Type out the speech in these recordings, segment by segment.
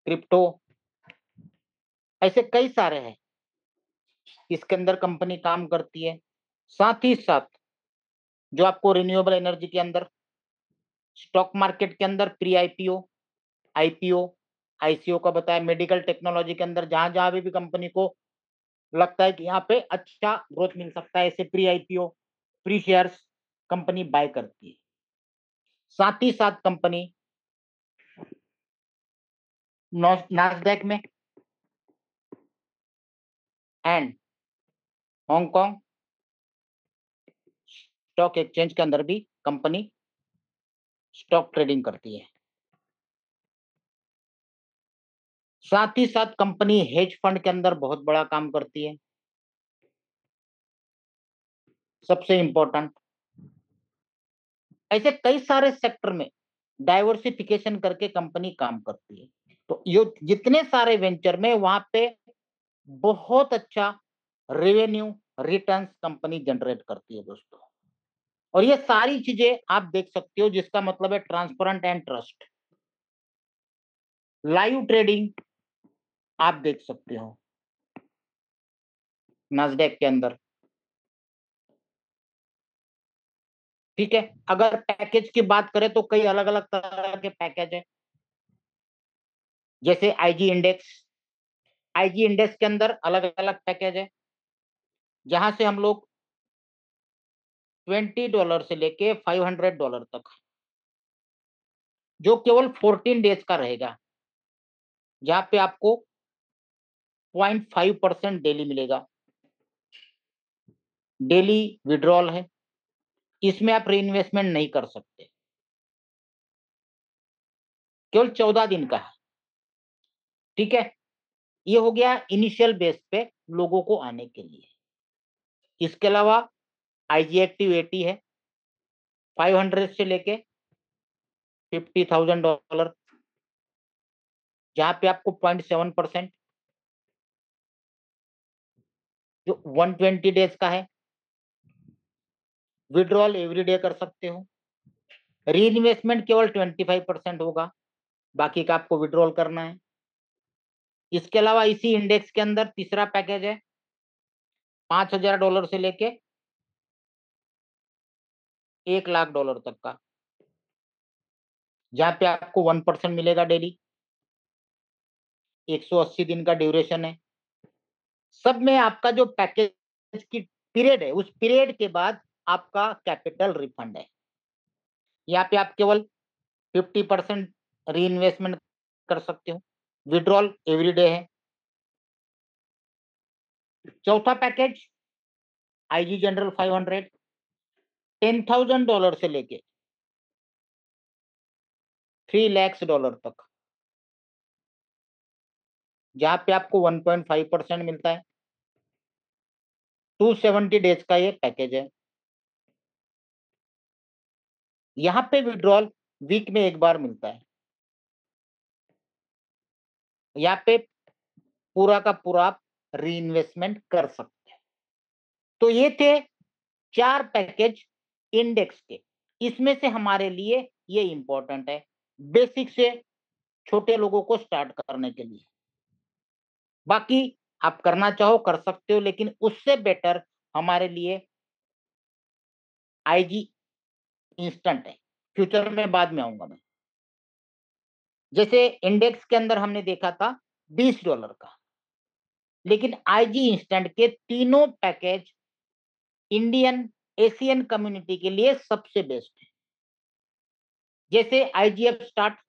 Crypto, ऐसे कई सारे हैं इसके अंदर कंपनी काम करती है। साथ ही साथ जो आपको रिन्यूएबल एनर्जी के अंदर, स्टॉक मार्केट के अंदर प्री आईपीओ, आईपीओ, आईसीओ का बताया, मेडिकल टेक्नोलॉजी के अंदर जहां जहां भी कंपनी को लगता है कि यहाँ पे अच्छा ग्रोथ मिल सकता है, ऐसे pre IPO, pre shares company by करती है। साथ ही साथ कंपनी नास्डैक में एंड हांगकांग स्टॉक एक्सचेंज के अंदर भी कंपनी स्टॉक ट्रेडिंग करती है। साथ ही साथ कंपनी हेज फंड के अंदर बहुत बड़ा काम करती है। सबसे इंपॉर्टेंट, ऐसे कई सारे सेक्टर में डाइवर्सिफिकेशन करके कंपनी काम करती है। तो ये जितने सारे वेंचर में वहां पे बहुत अच्छा रेवेन्यू रिटर्न्स कंपनी जनरेट करती है दोस्तों। और ये सारी चीजें आप देख सकते हो, जिसका मतलब है transparent and trust. Live trading आप देख सकते हो नास्डैक के अंदर। ठीक है, अगर पैकेज की बात करें तो कई अलग अलग तरह के पैकेज है, जैसे आईजी इंडेक्स। आईजी इंडेक्स के अंदर अलग अलग पैकेज है, जहां से हम लोग $20 से लेके $500 तक, जो केवल 14 डेज का रहेगा, जहां पे आपको 0.5% डेली मिलेगा। डेली विड्रॉल है, इसमें आप री इन्वेस्टमेंट नहीं कर सकते, केवल 14 दिन का है। ठीक है, ये हो गया इनिशियल बेस पे लोगों को आने के लिए। इसके अलावा आईजी एक्टिव 80 है, 500 से लेके $50,000, जहां पे आपको 0.7%, जो 120 डेज का है, विड्रॉल एवरी डे कर सकते हो। री इन्वेस्टमेंट केवल 25% होगा, बाकी का आपको विड्रॉल करना है। इसके अलावा इसी इंडेक्स के अंदर तीसरा पैकेज है $5,000 से लेके $1,00,000 तक का, जहां पे आपको 1% मिलेगा डेली। 180 दिन का ड्यूरेशन है। सब में आपका जो पैकेज की पीरियड है, उस पीरियड के बाद आपका कैपिटल रिफंड है। यहाँ पे आप केवल 50% री इन्वेस्टमेंट कर सकते हो, विड्रॉल एवरी डे है। चौथा पैकेज आईजी जनरल 500, $10,000 से लेके $3,00,000 तक, जहां पे आपको 1.5% मिलता है। 270 डेज का ये पैकेज है। यहाँ पे विड्रॉल वीक में एक बार मिलता है। यहाँ पे पूरा का पूरा आप री इन्वेस्टमेंट कर सकते हैं। तो ये थे 4 पैकेज इंडेक्स के। इसमें से हमारे लिए ये इंपॉर्टेंट है, बेसिक से छोटे लोगों को स्टार्ट करने के लिए। बाकी आप करना चाहो कर सकते हो, लेकिन उससे बेटर हमारे लिए आईजी इंस्टेंट है। फ्यूचर में बाद में आऊंगा मैं। जैसे इंडेक्स के अंदर हमने देखा था $20 का, लेकिन आईजी इंस्टेंट के तीनों पैकेज इंडियन एशियन कम्युनिटी के लिए सबसे बेस्ट है। जैसे आईजीएफ स्टार्ट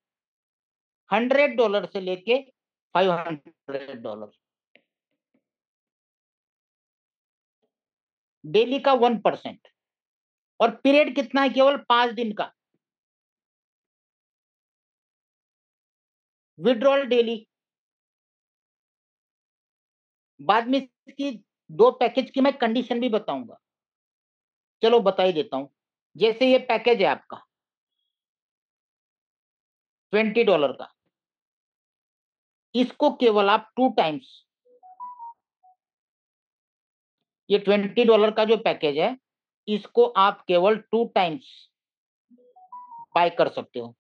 $100 से लेके $500, डेली का 1%, और पीरियड कितना है, केवल 5 दिन का। Withdrawal daily. बाद में इसकी 2 पैकेज की मैं कंडीशन भी बताऊंगा, चलो बता ही देता हूं। जैसे ये पैकेज है आपका $20 का, इसको केवल आप 2 टाइम्स, ये $20 का जो पैकेज है, इसको आप केवल 2 टाइम्स बाय कर सकते हो।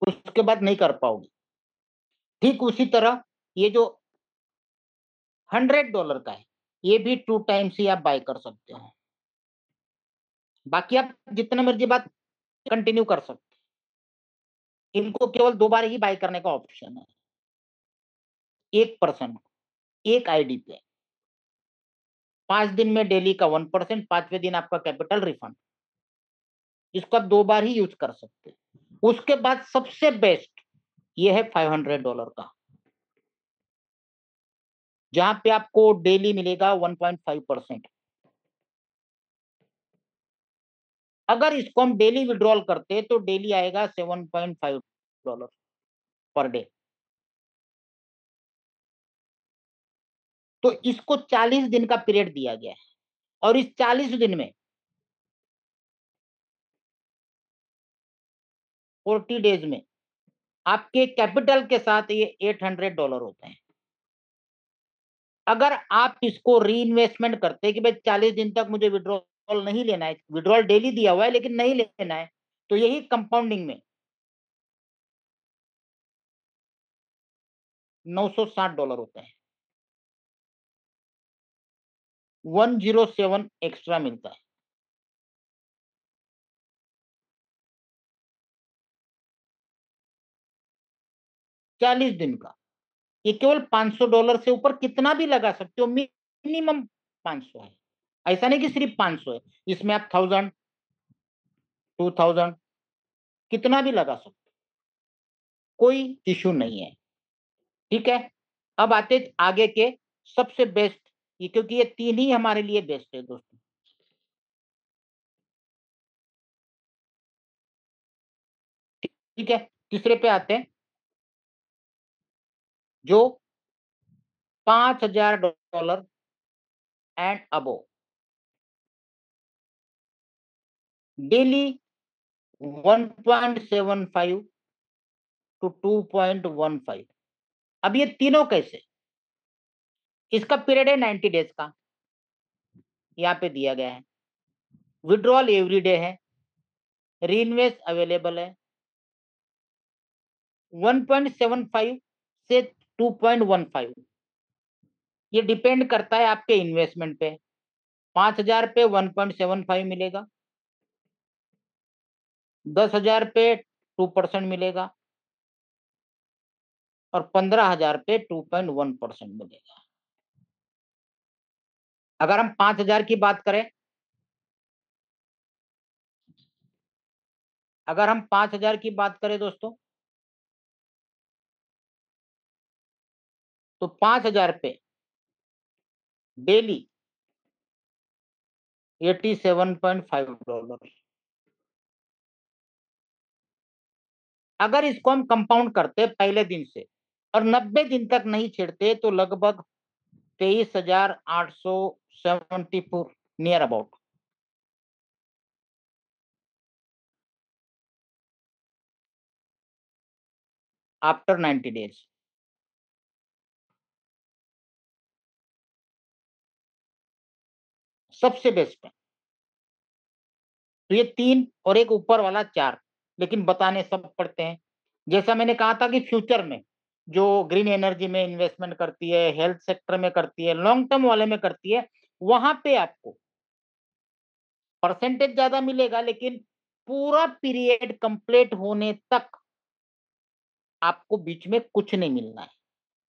उसके बाद नहीं कर पाओगे। ठीक उसी तरह ये जो $100 का है, ये भी 2 टाइम्स ही आप बाय कर सकते हो। बाकी आप जितना मर्जी बात कंटिन्यू कर सकते हैं। इनको केवल 2 बार ही बाय करने का ऑप्शन है, 1% एक आईडी पे। 5 दिन में डेली का 1%, 5वें दिन आपका कैपिटल रिफंड। इसको आप 2 बार ही यूज कर सकते हैं। उसके बाद सबसे बेस्ट ये है $500 का, जहां पे आपको डेली मिलेगा 1.5%। अगर इसको हम डेली विड्रॉल करते तो डेली आएगा $7.5 पर डे। तो इसको 40 दिन का पीरियड दिया गया है, और इस 40 दिन में 40 डेज में आपके कैपिटल के साथ ये $800 होते हैं। अगर आप इसको री इन्वेस्टमेंट करते हैं कि भाई 40 दिन तक मुझे विड्रॉल नहीं लेना है, विड्रॉल डेली दिया हुआ है लेकिन नहीं लेना है, तो यही कंपाउंडिंग में $960 होते हैं। 107 एक्स्ट्रा मिलता है। 40 दिन का ये केवल $500 से ऊपर कितना भी लगा सकते हो, मिनिमम 500 है। ऐसा नहीं कि सिर्फ 500 है, इसमें आप 1000 2000 कितना भी लगा सकते हो, कोई इश्यू नहीं है। ठीक है, अब आते आगे के सबसे बेस्ट, ये क्योंकि ये 3 ही हमारे लिए बेस्ट है दोस्तों। ठीक है, तीसरे पे आते हैं, जो $5000 एंड अबो डेली 1.75 टू 2.15। अब ये तीनों कैसे, इसका पीरियड है 90 डेज का, यहाँ पे दिया गया है। विड्रॉल एवरी डे है, री इन्वेस्ट अवेलेबल है। 1.75 से 2.15, ये डिपेंड करता है आपके इन्वेस्टमेंट पे। 5000 पे 1.75 मिलेगा, 10,000 पे 2% मिलेगा, और 15,000 पे 2.1% मिलेगा। अगर हम 5,000 की बात करें, अगर हम 5,000 की बात करें दोस्तों, तो 5,000 पे डेली $87.5। अगर इसको हम कंपाउंड करते पहले दिन से और 90 दिन तक नहीं छेड़ते, तो लगभग 23,874 नियर अबाउट आफ्टर 90 डेज। सबसे बेस्ट है। तो ये 3 और एक ऊपर वाला 4, लेकिन बताने सब पड़ते हैं। जैसा मैंने कहा था कि फ्यूचर में जो ग्रीन एनर्जी में इन्वेस्टमेंट करती है, हेल्थ सेक्टर में करती है, लॉन्ग टर्म वाले में करती है, वहां पे आपको परसेंटेज ज्यादा मिलेगा, लेकिन पूरा पीरियड कंप्लीट होने तक आपको बीच में कुछ नहीं मिलना है।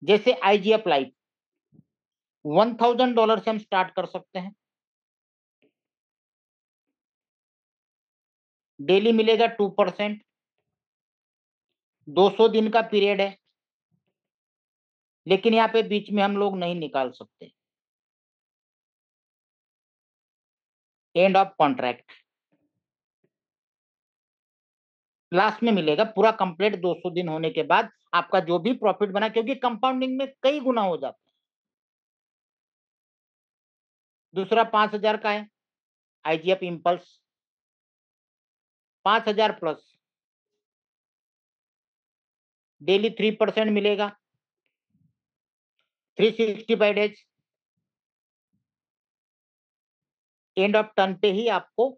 जैसे आईजीएफ लाइफ, $1,000 से हम स्टार्ट कर सकते हैं, डेली मिलेगा 2%, 200 दिन का पीरियड है, लेकिन यहाँ पे बीच में हम लोग नहीं निकाल सकते। एंड ऑफ कॉन्ट्रैक्ट लास्ट में मिलेगा, पूरा कंप्लीट 200 दिन होने के बाद आपका जो भी प्रॉफिट बना, क्योंकि कंपाउंडिंग में कई गुना हो जाता है। दूसरा 5,000 का है आईजीएफ इम्पल्स, 5,000 प्लस डेली 3% मिलेगा, 365 डेज। एंड ऑफ टर्न पे ही आपको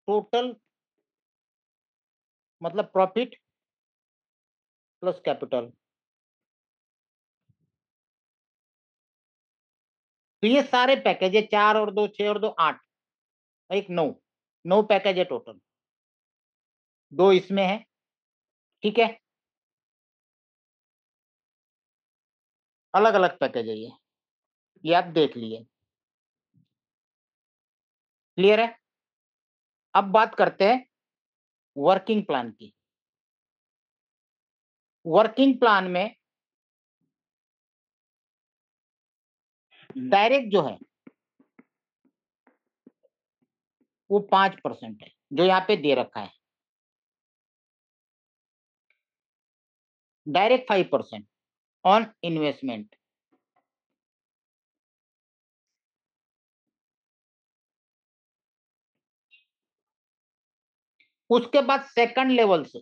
टोटल मतलब प्रॉफिट प्लस कैपिटल। तो ये सारे पैकेज है, 4 और 2 6 और 2 8, एक 9, 9 पैकेज है टोटल, 2 इसमें है। ठीक है, अलग अलग पैकेज है ये आप देख लिए। क्लियर है? अब बात करते हैं वर्किंग प्लान की। वर्किंग प्लान में डायरेक्ट जो है वो 5% है, जो यहाँ पे दे रखा है। Direct 5% on investment. उसके बाद सेकंड लेवल से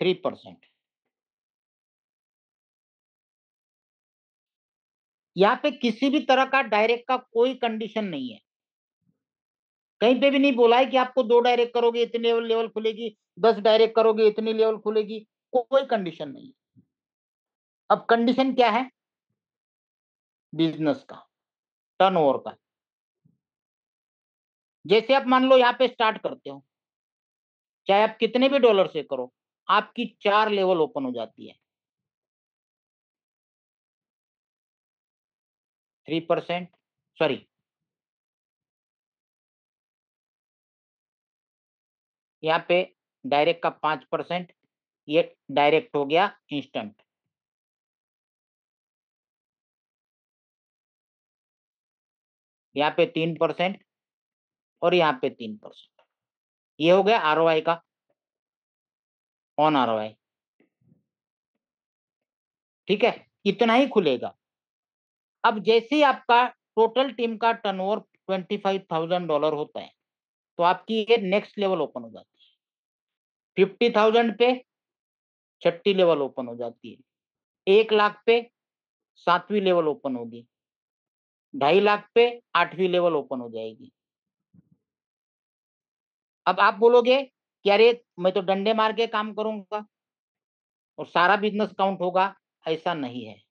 3%। यहाँ पे किसी भी तरह का डायरेक्ट का कोई कंडीशन नहीं है, कहीं पे भी नहीं बोला है कि आपको 2 डायरेक्ट करोगे इतनी लेवल लेवल खुलेगी, 10 डायरेक्ट करोगे इतनी लेवल खुलेगी, कोई कंडीशन नहीं है। अब कंडीशन क्या है? बिजनेस का, टर्नओवर का। जैसे आप मान लो यहाँ पे स्टार्ट करते हो, चाहे आप कितने भी डॉलर से करो, आपकी 4 लेवल ओपन हो जाती है। 3%, सॉरी, यहाँ पे डायरेक्ट का 5%, ये डायरेक्ट हो गया इंस्टेंट। यहाँ पे 3% और यहाँ पे 3%। ये हो गया आरओआई का, ऑन आरओआई। ठीक है, इतना ही खुलेगा। अब जैसे ही आपका टोटल टीम का टर्नओवर $25,000 होता है, तो आपकी ये नेक्स्ट लेवल ओपन हो जाती है। 50,000 पे 6ठी लेवल ओपन हो जाती है। 1 लाख पे 7वीं लेवल ओपन होगी। 2.5 लाख पे 8वीं लेवल ओपन हो जाएगी। अब आप बोलोगे कि अरे मैं तो डंडे मार के काम करूंगा और सारा बिजनेस काउंट होगा। ऐसा नहीं है।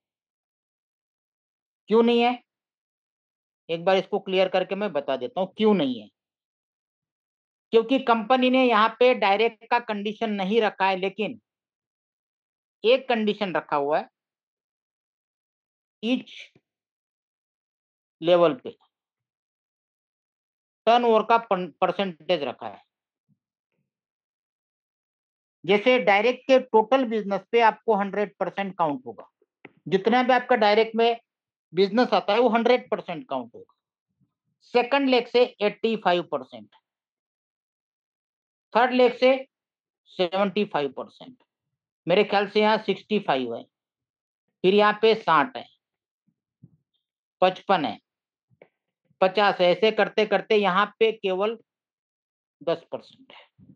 क्यों नहीं है? एक बार इसको क्लियर करके मैं बता देता हूं क्यों नहीं है। क्योंकि कंपनी ने यहाँ पे डायरेक्ट का कंडीशन नहीं रखा है, लेकिन एक कंडीशन रखा हुआ है, ईच लेवल पे टर्नओवर का परसेंटेज रखा है। जैसे डायरेक्ट के टोटल बिजनेस पे आपको 100% काउंट होगा। जितना भी आपका डायरेक्ट में बिजनेस आता है वो 100% काउंट होगा। सेकंड लेग से 85%, थर्ड लेग से 75%, मेरे ख्याल से यहाँ 65 है, फिर यहाँ पे 60 है, 55 है, 50 है, ऐसे करते करते यहाँ पे केवल 10% है।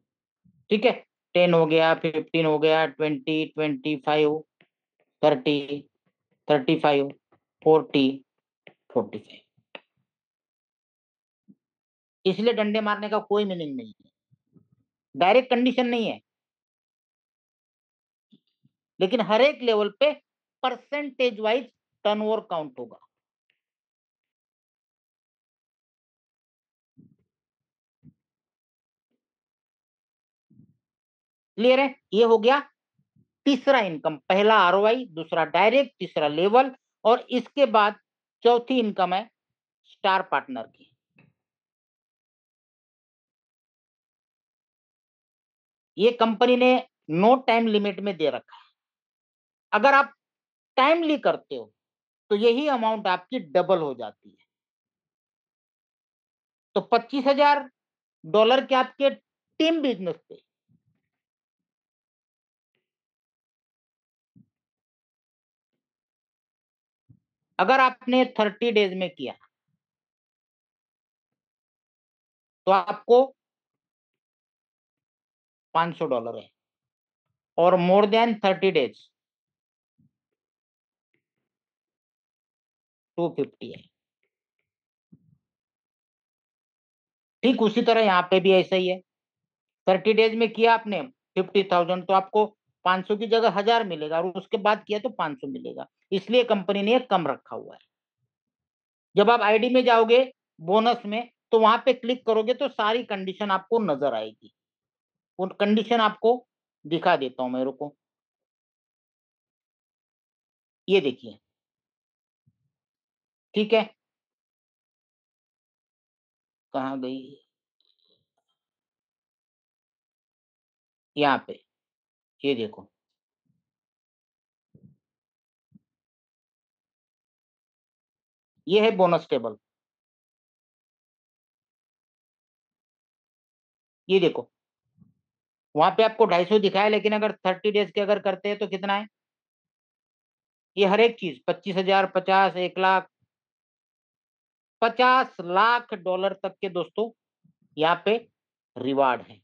ठीक है, 10 हो गया, 15 हो गया, 20, 25, 30, 35, 40, 45। इसलिए डंडे मारने का कोई मीनिंग नहीं है, डायरेक्ट कंडीशन नहीं है, लेकिन हर एक लेवल पे परसेंटेज वाइज टर्नओवर काउंट होगा। क्लियर है? ये हो गया तीसरा इनकम। पहला आरओआई, दूसरा डायरेक्ट, तीसरा लेवल, और इसके बाद चौथी इनकम है स्टार पार्टनर की। ये कंपनी ने नो टाइम लिमिट में दे रखा है। अगर आप टाइमली करते हो तो यही अमाउंट आपकी डबल हो जाती है। तो $25,000 के आपके टीम बिजनेस पे अगर आपने 30 डेज में किया तो आपको $500 है, और मोर देन 30 डेज 250 है। ठीक उसी तरह यहाँ पे भी ऐसा ही है। 30 डेज में किया आपने 50,000 तो आपको 500 की जगह 1000 मिलेगा, और उसके बाद किया तो 500 मिलेगा। इसलिए कंपनी ने कम रखा हुआ है। जब आप आईडी में जाओगे बोनस में, तो वहां पे क्लिक करोगे तो सारी कंडीशन आपको नजर आएगी। वो कंडीशन आपको दिखा देता हूं मैं, रुको। ये देखिए, ठीक है, कहाँ गई, यहाँ पे, ये देखो, ये है बोनस टेबल। ये देखो, वहां पे आपको 250 दिखाया, लेकिन अगर 30 डेज के अगर करते हैं तो कितना है? ये हर एक चीज 25,000, 50, 1 लाख, 50 लाख डॉलर तक के दोस्तों यहाँ पे रिवार्ड है।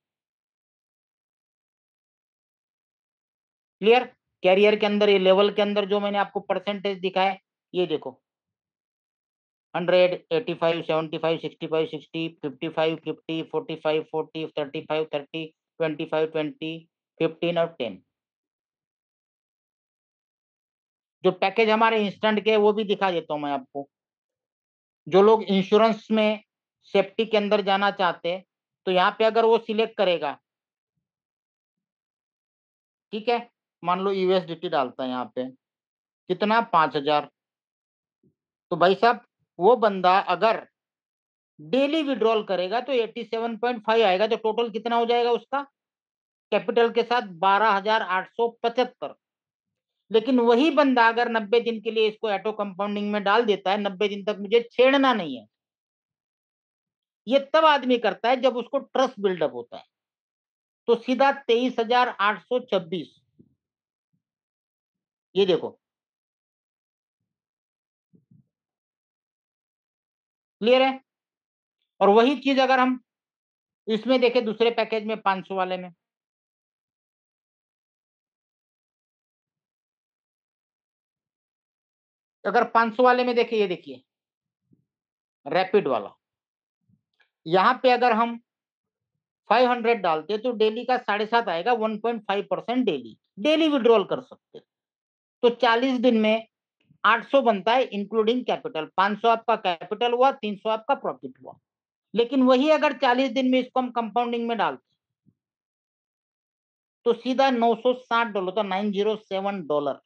क्लियर? कैरियर के अंदर, ये लेवल के अंदर जो मैंने आपको परसेंटेज दिखाया, ये देखो, 100, 85, 75, 65, 60, 55, 50, 45, 40, 35, 30, 25, 20, 15 और 10। जो पैकेज हमारे इंस्टेंट के, वो भी दिखा देता हूं मैं आपको। जो लोग इंश्योरेंस में सेफ्टी के अंदर जाना चाहते हैं, तो यहाँ पे अगर वो सिलेक्ट करेगा, ठीक है, मान लो यूएसडीटी डालता है यहाँ पे, कितना, 5,000। तो भाई साहब, वो बंदा अगर डेली विड्रॉल करेगा तो 87.5 आएगा, तो टोटल कितना हो जाएगा उसका कैपिटल के साथ? 12,875। लेकिन वही बंदा अगर 90 दिन के लिए इसको ऑटो कंपाउंडिंग में डाल देता है, 90 दिन तक मुझे छेड़ना नहीं है, ये तब आदमी करता है जब उसको ट्रस्ट बिल्डअप होता है, तो सीधा 23,826। ये देखो, क्लियर है? और वही चीज अगर हम इसमें देखें, दूसरे पैकेज में 500 वाले में, अगर 500 वाले में देखें, ये देखिए रैपिड वाला, यहाँ पे अगर हम 500 डालते तो डेली का 7.5 आएगा, 1.5% डेली, डेली विड्रॉल कर सकते। तो 40 दिन में 800 बनता है इंक्लूडिंग कैपिटल। 500 आपका कैपिटल हुआ, 300 आपका प्रॉफिट हुआ। लेकिन वही अगर 40 दिन में इसको हम कंपाउंडिंग में डालते तो सीधा $960, तो $907।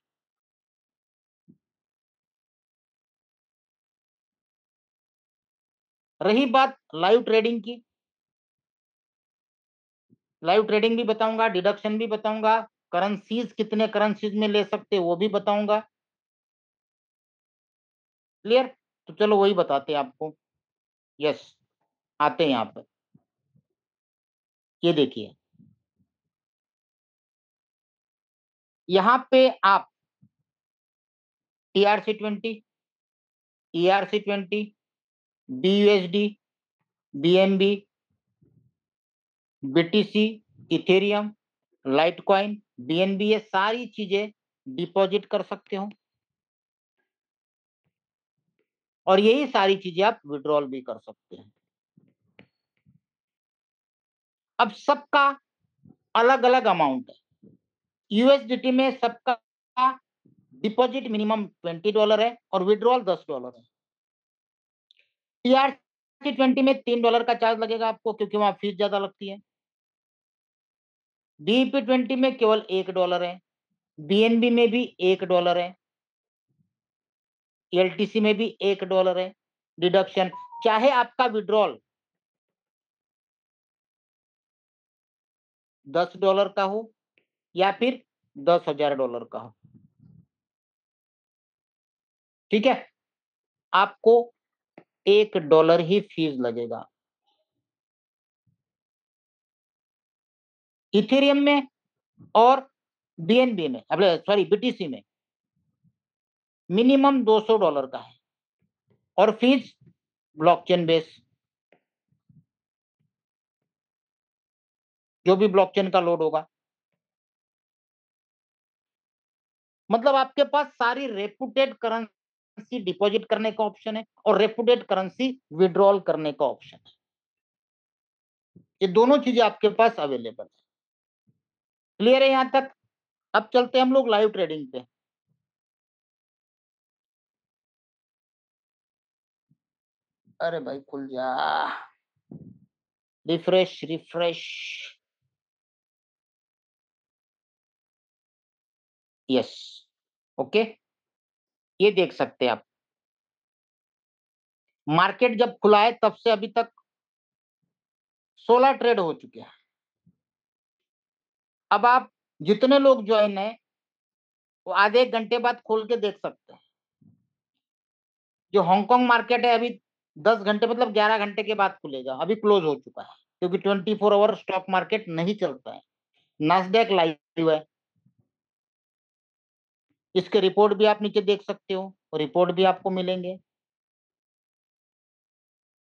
रही बात लाइव ट्रेडिंग की, लाइव ट्रेडिंग भी बताऊंगा, डिडक्शन भी बताऊंगा, करेंसीज कितने करेंसीज में ले सकते वो भी बताऊंगा। क्लियर? तो चलो वही बताते हैं आपको। यस, आते हैं यहाँ पर। ये देखिए, यहाँ पे आप TRC20, ERC20, BUSD, BNB, BTC, Ethereum, Litecoin, BNB, ये सारी चीजें डिपॉजिट कर सकते हो, और यही सारी चीजें आप विड्रॉल भी कर सकते हैं। अब सबका अलग अलग अमाउंट है। यूएसडीटी में सबका डिपॉजिट मिनिमम $20 है और विड्रॉल $10 है। TRC20 में $3 का चार्ज लगेगा आपको, क्योंकि वहां फीस ज्यादा लगती है। BEP20 में केवल $1 है, BNB में भी $1 है, LTC में भी $1 है डिडक्शन। चाहे आपका विड्रॉल $10 का हो या फिर $10,000 का हो, ठीक है, आपको $1 ही फीस लगेगा। इथेरियम में और बीएनबी में, सॉरी बीटीसी में मिनिमम $200 का है, और फीस ब्लॉकचेन बेस, जो भी ब्लॉकचेन का लोड होगा। मतलब आपके पास सारी रेपुटेड करेंसी डिपॉजिट करने का ऑप्शन है और रेपुटेड करेंसी विड्रॉल करने का ऑप्शन है। ये दोनों चीजें आपके पास अवेलेबल है। क्लियर है यहां तक? अब चलते हैं हम लोग लाइव ट्रेडिंग पे। अरे भाई खुल जा, रिफ्रेश रिफ्रेश। Yes, okay. ये देख सकते हैं आप, मार्केट जब खुला है तब से अभी तक 16 ट्रेड हो चुके हैं। अब आप जितने लोग ज्वाइन है वो आधे एक घंटे बाद खोल के देख सकते हैं। जो हांगकांग मार्केट है अभी 10 घंटे मतलब 11 घंटे के बाद खुलेगा, अभी क्लोज हो चुका है क्योंकि 24 आवर स्टॉक मार्केट नहीं चलता है। नास्डैक लाइव है, इसके रिपोर्ट भी आप नीचे देख सकते हो, रिपोर्ट भी आपको मिलेंगे।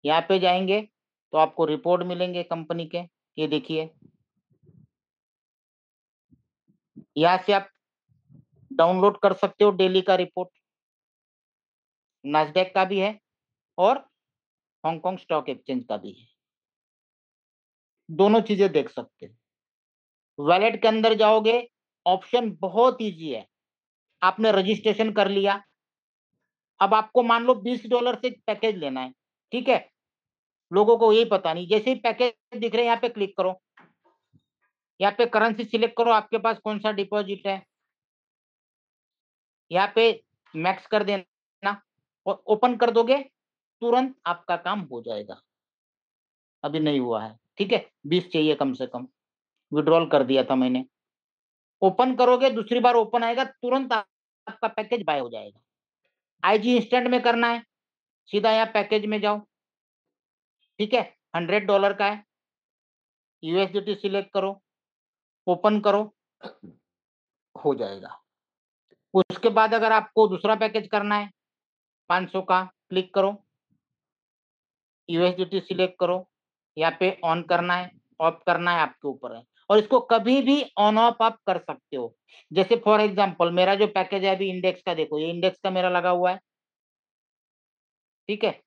यहाँ पे जाएंगे तो आपको रिपोर्ट मिलेंगे कंपनी के, ये देखिए। यहाँ से आप डाउनलोड कर सकते हो डेली का रिपोर्ट, नास्डैक का भी है और हांगकांग स्टॉक एक्सचेंज का भी है, दोनों चीजें देख सकते हो। वॉलेट के अंदर जाओगे, ऑप्शन बहुत इजी है। आपने रजिस्ट्रेशन कर लिया, अब आपको मान लो $20 से पैकेज लेना है, ठीक है। लोगों को यही पता नहीं, जैसे ही पैकेज दिख रहे हैं यहाँ पे क्लिक करो, यहाँ पे करेंसी सिलेक्ट करो, आपके पास कौन सा डिपॉजिट है, यहाँ पे मैक्स कर देना और ओपन कर दोगे, तुरंत आपका काम हो जाएगा। अभी नहीं हुआ है, ठीक है, 20 चाहिए कम से कम, विड्रॉल कर दिया था मैंने। ओपन करोगे, दूसरी बार ओपन आएगा, तुरंत आपका पैकेज बाय हो जाएगा। आईजी इंस्टेंट में करना है, सीधा यहाँ पैकेज में जाओ, ठीक है, $100 का है, यूएसडीटी सिलेक्ट करो, ओपन करो, हो जाएगा। उसके बाद अगर आपको दूसरा पैकेज करना है 500 का, क्लिक करो, यूएसडीटी सिलेक्ट करो, यहाँ पे ऑन करना है ऑफ करना है, आपके ऊपर है। और इसको कभी भी ऑन ऑफ आप कर सकते हो। जैसे फॉर एग्जांपल मेरा जो पैकेज है अभी इंडेक्स का, देखो ये इंडेक्स का मेरा लगा हुआ है, ठीक है,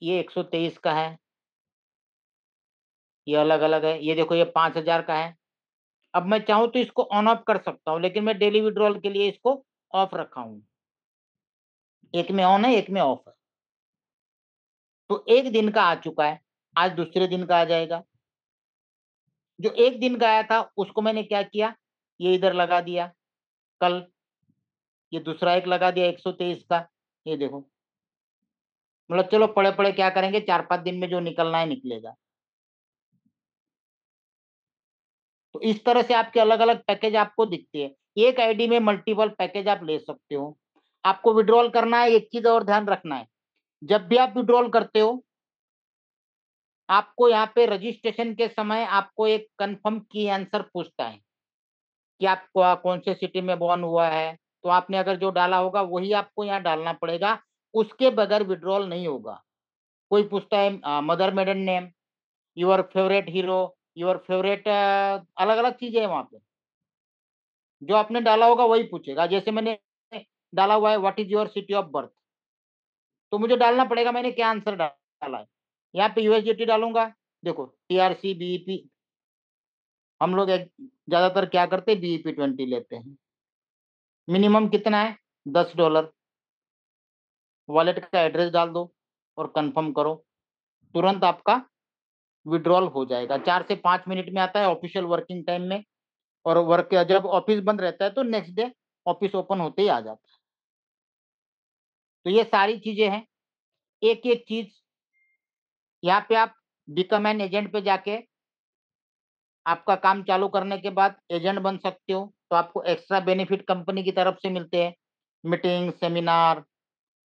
ये 123 का है, ये अलग अलग है, ये देखो ये 5000 का है। अब मैं चाहूं तो इसको ऑन ऑफ कर सकता हूं, लेकिन मैं डेली विड्रॉल के लिए इसको ऑफ रखा हूं, एक में ऑन है एक में ऑफ है। तो एक दिन का आ चुका है, आज दूसरे दिन का आ जाएगा। जो एक दिन का आया था उसको मैंने क्या किया, ये इधर लगा दिया, कल ये दूसरा एक लगा दिया 123 का, ये देखो। मतलब चलो पड़े पड़े क्या करेंगे, 4-5 दिन में जो निकलना है निकलेगा। तो इस तरह से आपके अलग अलग पैकेज आपको दिखते हैं, एक आईडी में मल्टीपल पैकेज आप ले सकते हो। आपको विड्रॉल करना है, एक चीज और ध्यान रखना है, जब भी आप विड्रॉल करते हो आपको यहाँ पे रजिस्ट्रेशन के समय आपको एक कंफर्म की आंसर पूछता है कि आपको कौन से सिटी में बॉर्न हुआ है। तो आपने अगर जो डाला होगा वही आपको यहाँ डालना पड़ेगा, उसके बगैर विड्रॉल नहीं होगा। कोई पूछता है mother maiden name, your favourite hero, your favourite, अलग अलग चीजें हैं वहां पे, जो आपने डाला होगा वही पूछेगा। जैसे मैंने डाला हुआ है what is your city of birth, तो मुझे डालना पड़ेगा मैंने क्या आंसर डाला है। यहाँ पे यूएसडीटी डालूंगा, देखो टीआरसी बीईपी, हम लोग ज्यादातर क्या करते हैं बीईपी 20 लेते हैं। मिनिमम कितना है, $10। वॉलेट का एड्रेस डाल दो और कंफर्म करो, तुरंत आपका विड्रॉल हो जाएगा। 4 से 5 मिनट में आता है ऑफिशियल वर्किंग टाइम में, और वर्क जब ऑफिस बंद रहता है तो नेक्स्ट डे ऑफिस ओपन होते ही आ जाता है। तो ये सारी चीजें हैं, एक एक चीज यहाँ पे आप बिकम एन एजेंट पे जाके आपका काम चालू करने के बाद एजेंट बन सकते हो, तो आपको एक्स्ट्रा बेनिफिट कंपनी की तरफ से मिलते हैं, मीटिंग सेमिनार,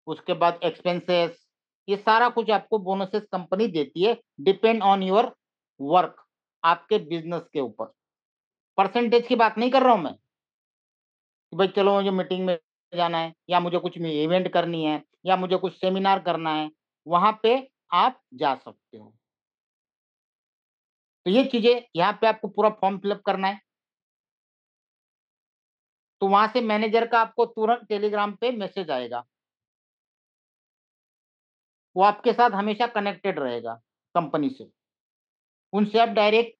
उसके बाद एक्सपेंसेस, ये सारा कुछ आपको बोनसेस कंपनी देती है, डिपेंड ऑन योर वर्क, आपके बिजनेस के ऊपर। परसेंटेज की बात नहीं कर रहा हूं मैं कि भाई चलो मुझे मीटिंग में जाना है, या मुझे कुछ इवेंट करनी है, या मुझे कुछ सेमिनार करना है, वहां पे आप जा सकते हो। तो ये चीजें यहाँ पे आपको पूरा फॉर्म फिलअप करना है, तो वहां से मैनेजर का आपको तुरंत टेलीग्राम पे मैसेज आएगा, वो आपके साथ हमेशा कनेक्टेड रहेगा कंपनी से। उनसे आप डायरेक्ट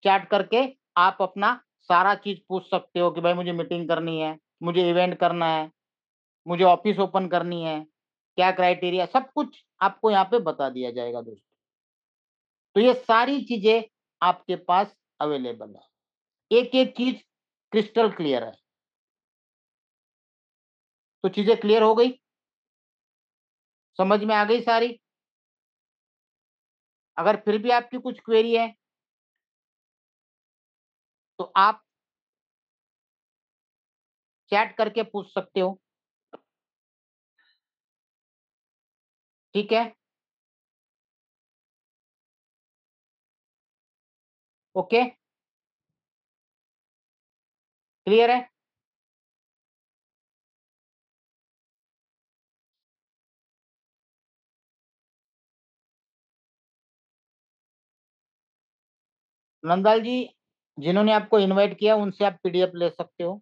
चैट करके आप अपना सारा चीज पूछ सकते हो कि भाई मुझे मीटिंग करनी है, मुझे इवेंट करना है, मुझे ऑफिस ओपन करनी है, क्या क्राइटेरिया, सब कुछ आपको यहाँ पे बता दिया जाएगा दोस्तों। तो ये सारी चीजें आपके पास अवेलेबल है, एक एक चीज क्रिस्टल क्लियर है। तो चीजें क्लियर हो गई, समझ में आ गई सारी? अगर फिर भी आपकी कुछ क्वेरी है तो आप चैट करके पूछ सकते हो, ठीक है? ओके, क्लियर है? नंदाल जी, जिन्होंने आपको इनवाइट किया उनसे आप पीडीएफ ले सकते हो।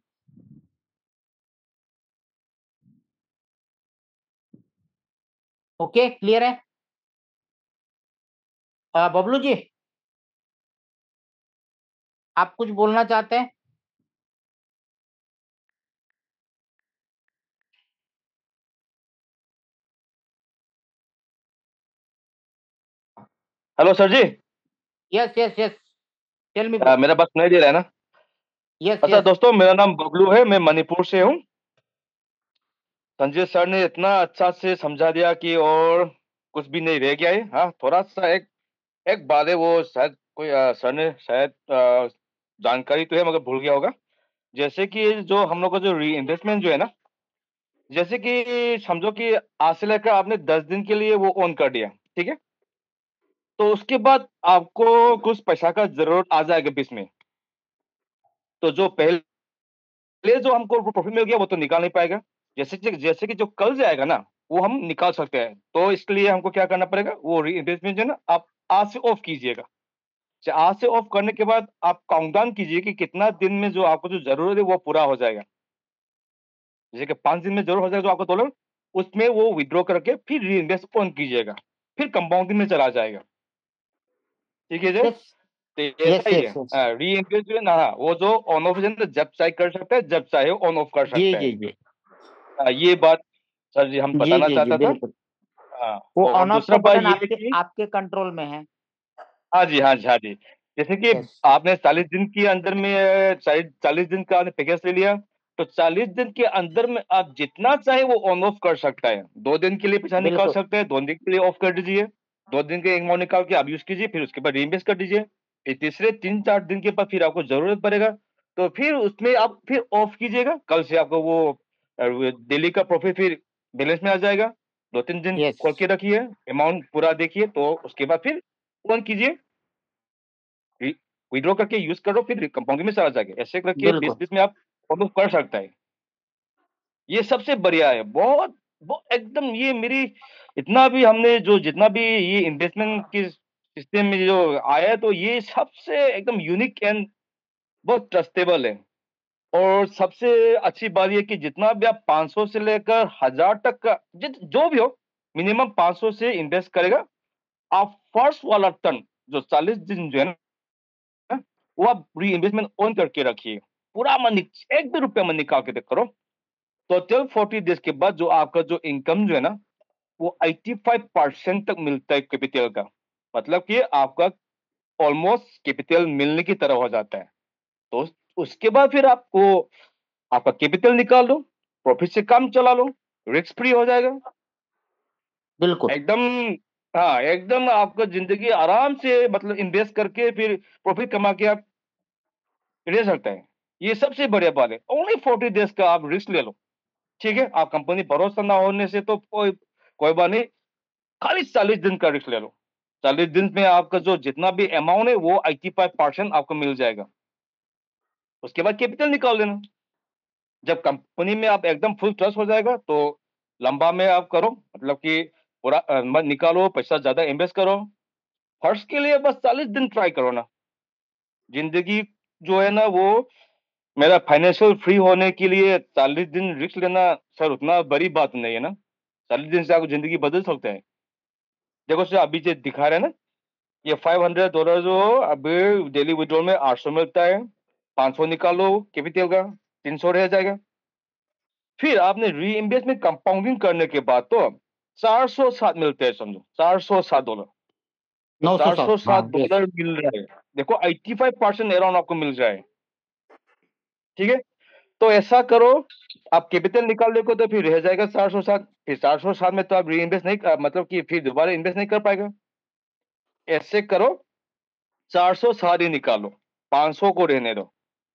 ओके, क्लियर है? बबलू जी, आप कुछ बोलना चाहते हैं? हेलो सर जी। Yes yes yes, tell me bro. मेरा बात सुनाई दे रहा है ना? यस अच्छा यस, दोस्तों, मेरा नाम बबलू है, मैं मणिपुर से हूँ। संजय सर ने इतना अच्छा से समझा दिया कि और कुछ भी नहीं रह गया है। हाँ, थोड़ा सा एक एक बात है, वो शायद कोई सर ने शायद जानकारी तो है मगर भूल गया होगा। जैसे कि जो हम लोग का जो री इन्वेस्टमेंट जो है ना, जैसे कि समझो कि आज से लेकर आपने 10 दिन के लिए वो ऑन कर दिया, ठीक है? तो उसके बाद आपको कुछ पैसा का जरूरत आ जाएगा बीच में। तो जो पहले जो हमको प्रॉफिट मिल गया वो तो निकाल नहीं पाएगा। जैसे कि जो कल जाएगा ना, वो हम निकाल सकते हैं। तो इसके लिए हमको क्या करना पड़ेगा, वो री इन्वेस्टमेंट जो है ना, आप आज से ऑफ कीजिएगा। आज से ऑफ करने के बाद आप काउंटडाउन कीजिए कि कितना दिन में जो आपको जो जरूरत है वो पूरा हो जाएगा। जैसे कि 5 दिन में जरूर हो जाएगा जो आपका डॉलर, उसमें वो विड्रॉ करके फिर री इन्वेस्ट ऑन कीजिएगा, फिर कंपाउंडिंग में चला जाएगा। ठीक है जी? यस तो ये यस ऐसा ही यस यस, है। री इन्वेस्ट जो है ना, हाँ, वो जो ऑन ऑफ है ना, जब चाहे कर सकता है, जब चाहे ऑन ऑफ कर जी सकता है। जी जी ये बात सर जी हम जी बताना जी जी, चाहता था। बिल्कुल। हाँ, वो और ऑन ऑफ का दूसरा बात बटन ये है आपके कि आपके कंट्रोल में है। हाँ जी, हाँ जी, हाँ जी। जैसे कि यस, आपने 40 दिन के अंदर में 40 दिन का आपने पैकेज ले लिया, तो 40 दिन के अंदर में आप जितना चाहे वो ऑन ऑफ कर सकता है। 2 दिन के लिए पैसा निकाल बिल्कुल। सकते हैं, 2 दिन के लिए ऑफ कर दीजिए। 2 दिन के अमाउंट निकाल के आप यूज कीजिए, फिर उसके बाद रीइन्वेस्ट कर दीजिए। फिर तीसरे 3-4 दिन के बाद फिर आपको जरूरत पड़ेगा, तो फिर उसमें आप फिर ऑफ कीजिएगा। कल से आपको वो डेली का प्रॉफिट फिर बैलेंस में आ जाएगा। 2-3 दिन यस, खोल के रखिए, अमाउंट पूरा देखिए, तो उसके बाद फिर ऑन कीजिए, विड्रॉ करके यूज करो, फिर कंपाउंडिंग में चला जाएगा। ऐसे करके बिल्कुल। 20-20 में आप फॉलो कर सकता है। ये सबसे बढ़िया है, बहुत एकदम। ये मेरी इतना भी हमने जो जितना भी ये इन्वेस्टमेंट के सिस्टम में जो आया है, तो ये सबसे एकदम यूनिक एंड बहुत ट्रस्टेबल है। और सबसे अच्छी बात ये कि जितना भी आप 500 से लेकर 1000 तक का जो भी हो, मिनिमम 500 से इन्वेस्ट करेगा, आप फर्स्ट वाला टर्न जो 40 दिन जो है ना, वो आप री इन्वेस्टमेंट ऑन करके रखिए। पूरा मन एक भी रुपया मन निकाल के देख करो, तो टिल 40 डेज के बाद जो आपका जो इनकम जो है ना, वो 85% तक मिलता है कैपिटल का। मतलब कि आपका ऑलमोस्ट कैपिटल मिलने की तरह हो जाता है। तो उसके बाद फिर आपको आपका कैपिटल निकाल लो, प्रॉफिट से काम चला लो, रिस्क फ्री हो जाएगा बिल्कुल एकदम। हाँ, एकदम आपका जिंदगी आराम से, मतलब इन्वेस्ट करके फिर प्रॉफिट कमा के आप रह सकते हैं। ये सबसे बढ़िया बात है। ओनली 40 डेज का आप रिस्क ले लो, ठीक है? आप कंपनी भरोसा ना होने से तो कोई कोई बात नहीं, खाली 40 दिन का रिस्क ले लो। 40 दिन में आपका जो जितना भी अमाउंट है वो 85% आपको मिल जाएगा। उसके बाद कैपिटल निकाल लेना। जब कंपनी में आप एकदम फुल ट्रस्ट हो जाएगा, तो लंबा में आप करो, मतलब कि पूरा मत निकालो, पैसा ज्यादा इन्वेस्ट करो। फर्स्ट के लिए बस 40 दिन ट्राई करो ना। जिंदगी जो है ना, वो मेरा फाइनेंशियल फ्री होने के लिए 40 दिन रिस्क लेना सर उतना बड़ी बात नहीं है ना। 40 दिन से आपकी जिंदगी बदल सकता है। देखो सर, अभी जो दिखा रहे हैं ना, ये $500 जो अभी डेली विड्रॉल में 800 मिलता है, 500 निकालो कैपिटल का, 300 रह जाएगा। फिर आपने री इन्वेस्टमेंट कंपाउंडिंग करने के बाद तो 407 मिलते हैं, समझो $407। तो 907, हाँ यस। $407 मिल रहा है। देखो 85% अराउंड आपको मिल जाए। ठीक है, तो ऐसा करो, आप कैपिटल निकाल देखो तो फिर रह जाएगा 407। फिर 407 में तो आप री इन्वेस्ट नहीं मतलब कि फिर दोबारा इन्वेस्ट नहीं कर पाएगा। ऐसे करो, 407 ही निकालो, 500 को रहने दो।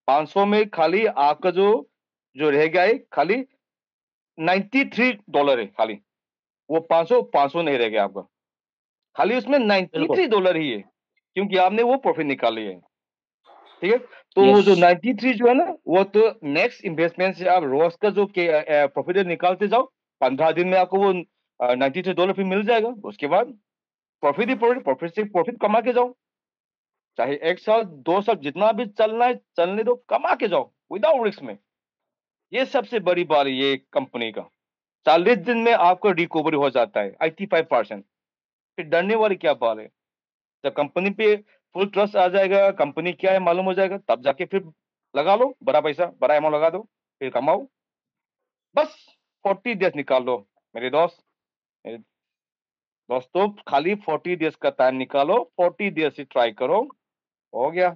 500 में खाली आपका जो जो रह गया है खाली $93 है खाली। वो 500 नहीं रह गया आपका, खाली उसमें बिल्कुल। $93 ही है, क्योंकि आपने वो प्रॉफिट निकाली है। ठीक है, तो वो यस। जो 93 जो है ना, वो तो नेक्स्ट इन्वेस्टमेंट से आप रोज का जो प्रॉफिट निकालते जाओ, 15 दिन में आपको वो $93 फिर मिल जाएगा। उसके बाद प्रॉफिट ही प्रॉफिट, प्रॉफिट से प्रॉफिट कमा के जाओ, चाहे 1 साल 2 साल जितना भी चलना है चलने दो, कमा के जाओ विदाउट रिस्क में। ये सबसे बड़ी बात है ये कंपनी का, 40 दिन में आपका रिकवरी हो जाता है 85%। फिर डरने वाली क्या बात है? जब कंपनी पे फुल ट्रस्ट आ जाएगा, कंपनी क्या है मालूम हो जाएगा, तब जाके फिर लगा लो, बड़ा पैसा बड़ा अमाउंट लगा दो, फिर कमाओ। बस 40 डेज निकाल लो मेरे दोस्त, मेरे दोस्तों, खाली 40 डेज का टाइम निकालो, 40 डेज से ट्राई करो, हो गया।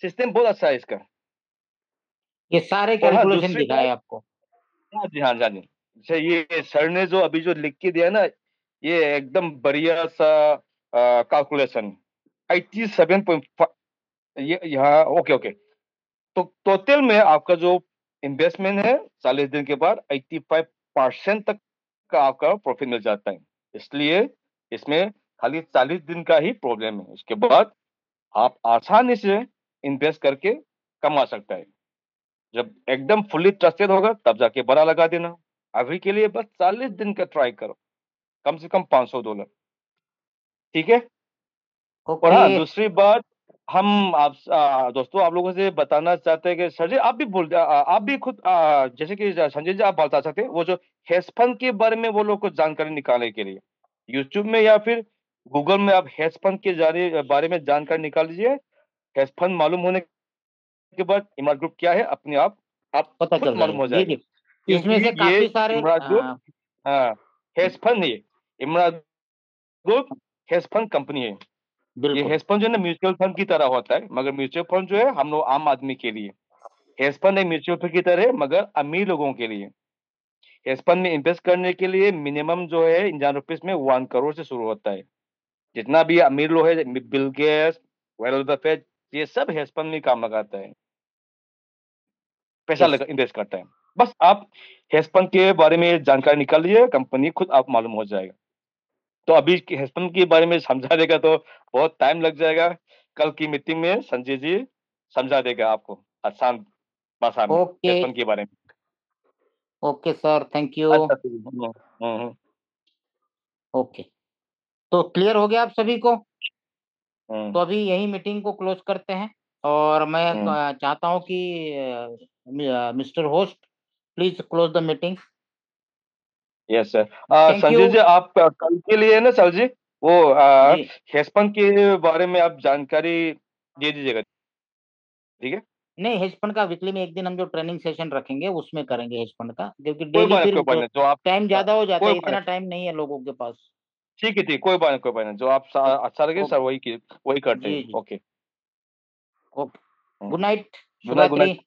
सिस्टम बहुत अच्छा है इसका। ये सारे और हाँ, कैलकुलेशन दूसरी दिखाए बात, आपको। हाँ जी, हाँ जी, हाँ जी। जैसे ये सर ने जो अभी जो लिख के दिया ना, ये एकदम बढ़िया सा कैलकुलेशन, 87.5। ये यहाँ ओके ओके। तो टोटल में आपका जो इन्वेस्टमेंट है 40 दिन के बाद 85% तक का आपका प्रॉफिट मिल जाता है। इसलिए इसमें खाली 40 दिन का ही प्रॉब्लम है, उसके बाद आप आसानी से इन्वेस्ट करके कमा सकता है। जब एकदम फुल्ली ट्रस्टेड होगा तब जाके बड़ा लगा देना। अभी के लिए बस 40 दिन का ट्राई करो, कम से कम $500। ठीक है। और ओके। हाँ, दूसरी बात, हम आप दोस्तों आप लोगों से बताना चाहते हैं कि सर जी आप भी आप भी खुद जैसे कि संजय जी आप बता सकते हैं वो जो हेज फंड के बारे में वो लोग को जानकारी निकालने के लिए यूट्यूब में या फिर गूगल में आप हेज फंड के बारे में जानकारी निकाल लीजिए। हेज फंड मालूम होने के बाद इमरान ग्रुप क्या है अपने आप पता खुद चल मालूम जाएगा हो जी जाएगा। जी। क्योंकि इसमें से ये काफी सारे इमरान ग्रुप, हाँ, हेज फंड नहीं है, Imran group hedge fund company है। ये बिल्कुल। हेज फंड जो है ना म्यूचुअल फंड की तरह होता है, मगर म्यूचुअल फंड जो है हम लोग आम आदमी के लिए, हेज फंड एक म्यूचुअल फंड की तरह है मगर अमीर लोगों के लिए। हेज फंड में इन्वेस्ट करने के लिए मिनिमम जो है इंडियन रुपीस में 1 करोड़ से शुरू होता है। जितना भी अमीर लोग है, बिल गेट्स, वॉरेन बफेट, ये सब हेज फंड में काम लगाता है, पैसा यस। लगा इन्वेस्ट करता है। बस आप हेज फंड के बारे में जानकारी निकाल लीजिए, कंपनी खुद आप मालूम हो जाएगा। तो अभी हेज फंड के बारे में समझा देगा तो बहुत टाइम लग जाएगा। कल की मीटिंग में संजय जी समझा देगा आपको आसान भाषा में ओके। हेज फंड के बारे में। Okay sir, thank you. अच्छा ठीक है। ओके। तो क्लियर हो गया आप सभी को? तो हम्म, अभी यही मीटिंग को क्लोज करते हैं। और मैं हम्म, चाहता हूं कि mister host please close the meeting. Yes sir. Thank you. Sanjay ji आप कल के लिए ना सर जी, वो जी। हेज फंड के बारे में आप जानकारी दे दीजिएगा। ठीक है, नहीं, हेज फंड का वीकली में एक दिन हम जो ट्रेनिंग सेशन रखेंगे उसमें करेंगे हेज फंड का, क्योंकि कोई डेली बात नहीं, फिर कोई बात नहीं, जो आप टाइम ज्यादा हो जाता कोई है, बात इतना नहीं, टाइम नहीं है लोगों के पास। ठीक है, ठीक, कोई बात नहीं, कोई बात नहीं, जो आप अच्छा लगे सर ओके। वही वही करते जी हैं। जी। Okay. Okay. Good night. Good शुभ नाइट, गुड रात्रि। नाइट।